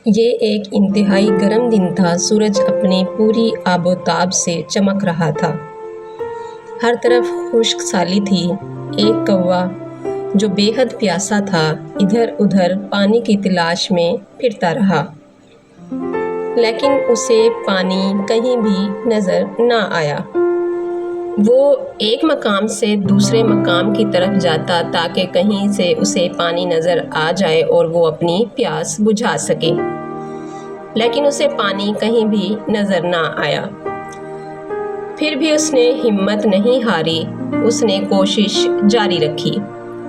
یہ ایک انتہائی گرم دن تھا۔ سورج اپنی پوری آب و تاب سے چمک رہا تھا۔ ہر طرف خشک سالی تھی۔ ایک کوا جو بے حد پیاسا تھا ادھر ادھر پانی کی تلاش میں پھرتا رہا، لیکن اسے پانی کہیں بھی نظر نہ آیا۔ وہ ایک مقام سے دوسرے مقام کی طرف جاتا تاکہ کہیں سے اسے پانی نظر آ جائے اور وہ اپنی پیاس بجھا سکے، لیکن اسے پانی کہیں بھی نظر نہ آیا۔ پھر بھی اس نے ہمت نہیں ہاری، اس نے کوشش جاری رکھی۔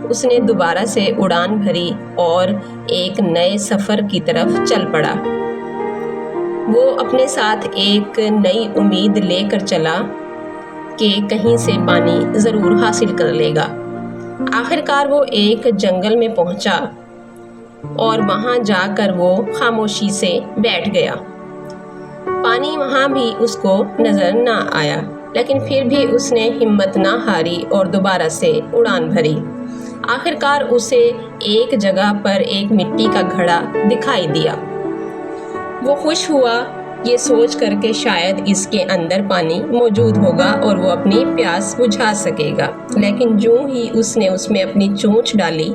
اس نے دوبارہ سے اڑان بھری اور ایک نئے سفر کی طرف چل پڑا۔ وہ اپنے ساتھ ایک نئی امید لے کر چلا کہ کہیں سے پانی ضرور حاصل کر لے گا۔ آخر کار وہ ایک جنگل میں پہنچا اور وہاں جا کر وہ خاموشی سے بیٹھ گیا۔ پانی وہاں بھی اس کو نظر نہ آیا، لیکن پھر بھی اس نے ہمت نہ ہاری اور دوبارہ سے اڑان بھری۔ آخر کار اسے ایک جگہ پر ایک مٹی کا گھڑا دکھائی دیا۔ وہ خوش ہوا یہ سوچ کر کہ شاید اس کے اندر پانی موجود ہوگا اور وہ اپنی پیاس بجھا سکے گا، لیکن جوں ہی اس نے اس میں اپنی چونچ ڈالی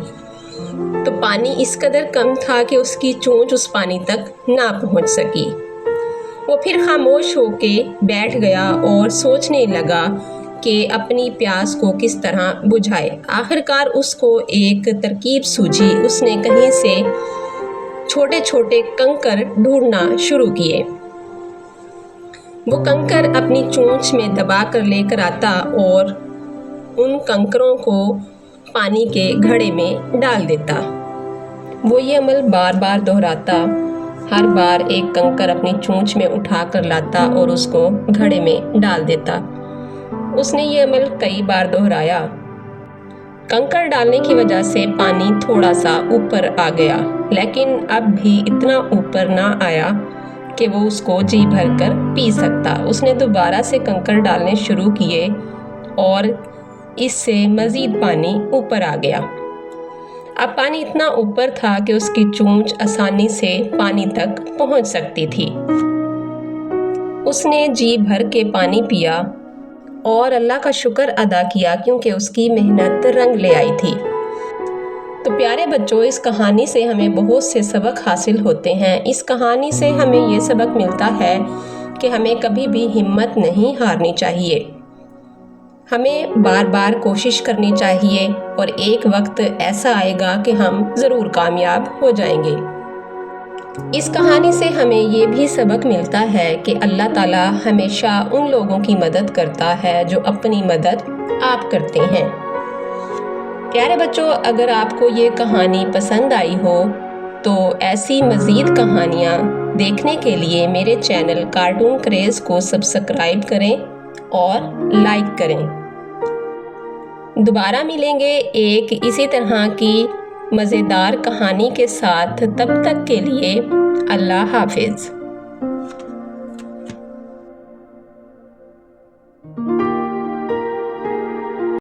تو پانی اس قدر کم تھا کہ اس کی چونچ اس پانی تک نہ پہنچ سکی۔ وہ پھر خاموش ہو کے بیٹھ گیا اور سوچنے لگا کہ اپنی پیاس کو کس طرح بجھائے۔ آخر کار اس کو ایک ترکیب سوجھی۔ اس نے کہیں سے چھوٹے چھوٹے کنکر ڈھونڈنا شروع کیے۔ وہ کنکر اپنی چونچ میں دبا کر لے کر آتا اور ان کنکروں کو پانی کے گھڑے میں ڈال دیتا۔ وہ یہ عمل بار بار دہراتا۔ ہر بار ایک کنکر اپنی چونچ میں اٹھا کر لاتا اور اس کو گھڑے میں ڈال دیتا۔ اس نے یہ عمل کئی بار دہرایا۔ کنکر ڈالنے کی وجہ سے پانی تھوڑا سا اوپر آ گیا، لیکن اب بھی اتنا اوپر نہ آیا کہ وہ اس کو جی بھر کر پی سکتا۔ اس نے دوبارہ سے کنکر ڈالنے شروع کیے اور اس سے مزید پانی اوپر آ گیا۔ اب پانی اتنا اوپر تھا کہ اس کی چونچ آسانی سے پانی تک پہنچ سکتی تھی۔ اس نے جی بھر کے پانی پیا اور اللہ کا شکر ادا کیا کیونکہ اس کی محنت رنگ لے آئی تھی۔ تو پیارے بچوں، اس کہانی سے ہمیں بہت سے سبق حاصل ہوتے ہیں۔ اس کہانی سے ہمیں یہ سبق ملتا ہے کہ ہمیں کبھی بھی ہمت نہیں ہارنی چاہیے۔ ہمیں بار بار کوشش کرنی چاہیے اور ایک وقت ایسا آئے گا کہ ہم ضرور کامیاب ہو جائیں گے۔ اس کہانی سے ہمیں یہ بھی سبق ملتا ہے کہ اللہ تعالیٰ ہمیشہ ان لوگوں کی مدد کرتا ہے جو اپنی مدد آپ کرتے ہیں۔ پیارے بچوں، اگر آپ کو یہ کہانی پسند آئی ہو تو ایسی مزید کہانیاں دیکھنے کے لیے میرے چینل کارٹون کریز کو سبسکرائب کریں اور لائک کریں۔ دوبارہ ملیں گے ایک اسی طرح کی مزیدار کہانی کے ساتھ۔ تب تک کے لیے اللہ حافظ۔